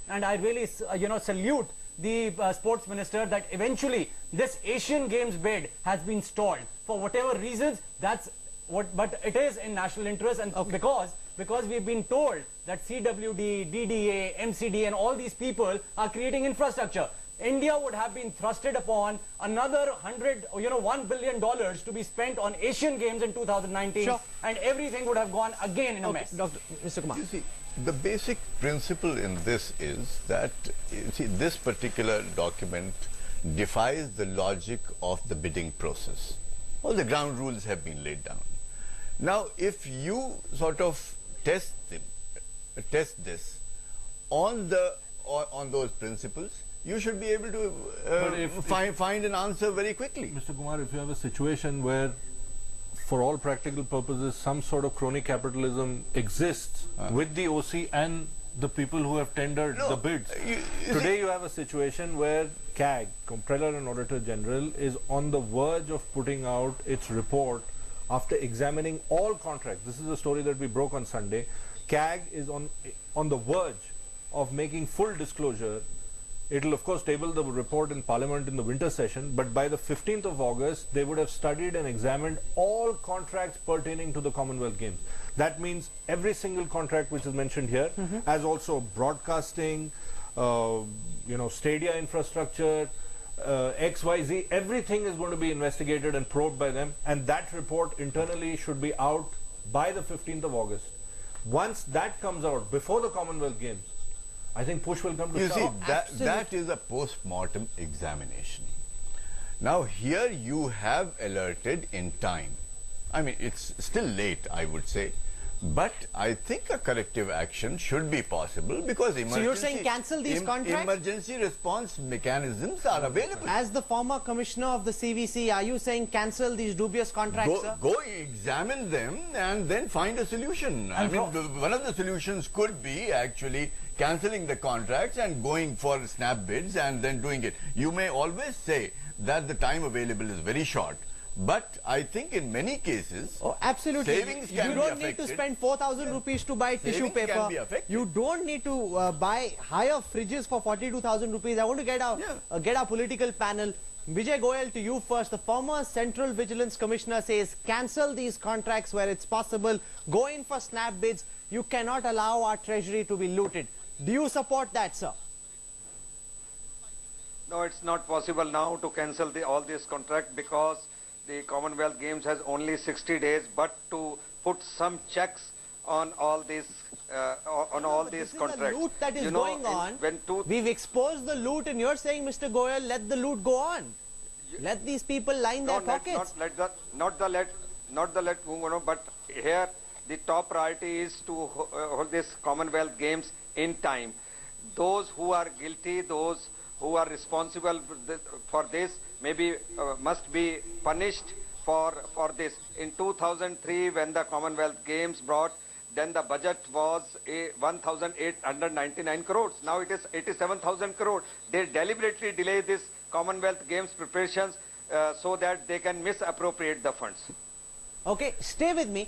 and I really, salute the sports minister that eventually this Asian Games bid has been stalled for whatever reasons. But it is in national interest, and because we've been told that CWD, DDA, MCD, and all these people are creating infrastructure. India would have been thrusted upon another $1 billion to be spent on Asian Games in 2019, and everything would have gone again in a mess. Mr. Kumar. You see, the basic principle in this is that, you see, this particular document defies the logic of the bidding process. All the ground rules have been laid down. Now, if you sort of test this on those principles, you should be able to find an answer very quickly. Mr. Kumar, if you have a situation where, for all practical purposes, some sort of crony capitalism exists with the OC and the people who have tendered the bids. Today you have a situation where CAG, Comptroller and Auditor General, is on the verge of putting out its report after examining all contracts. This is a story that we broke on Sunday. CAG is on the verge of making full disclosure. It will of course table the report in Parliament in the winter session, but by the 15th of August they would have studied and examined all contracts pertaining to the Commonwealth Games. That means every single contract which is mentioned here, as also broadcasting, stadia infrastructure, XYZ, everything is going to be investigated and probed by them, and that report internally should be out by the 15th of August. Once that comes out before the Commonwealth Games, I think push will come to You shove. see, that is a post-mortem examination. Now here you have alerted in time. I mean, it's still late, I would say. But I think a corrective action should be possible because So you're saying cancel these contracts? Emergency response mechanisms are available. As the former commissioner of the CVC, are you saying cancel these dubious contracts, sir? Go examine them and then find a solution. I mean, one of the solutions could be actually cancelling the contracts and going for snap bids and then doing it. You may always say that the time available is very short. But I think in many cases, absolutely. Savings can you be don't need to spend 4,000 rupees to buy tissue paper. Can be affected. You don't need to hire fridges for 42,000 rupees. I want to get our political panel. Vijay Goyal, to you first. The former Central Vigilance Commissioner says cancel these contracts where it's possible. Go in for snap bids. You cannot allow our treasury to be looted. Do you support that, sir? No, it's not possible now to cancel all this contract because the Commonwealth Games has only 60 days, but to put some checks on all these contracts. The loot that is going on. We've exposed the loot, and you're saying, Mr. Goyal, let the loot go on. Let these people line their pockets. Not the let go on, but here the top priority is to hold this Commonwealth Games in time. Those who are guilty, those who are responsible for this, maybe must be punished for this. In 2003, when the Commonwealth Games brought, then the budget was 1,899 crores. Now it is 87,000 crores. They deliberately delay this Commonwealth Games preparations so that they can misappropriate the funds. Okay, stay with me.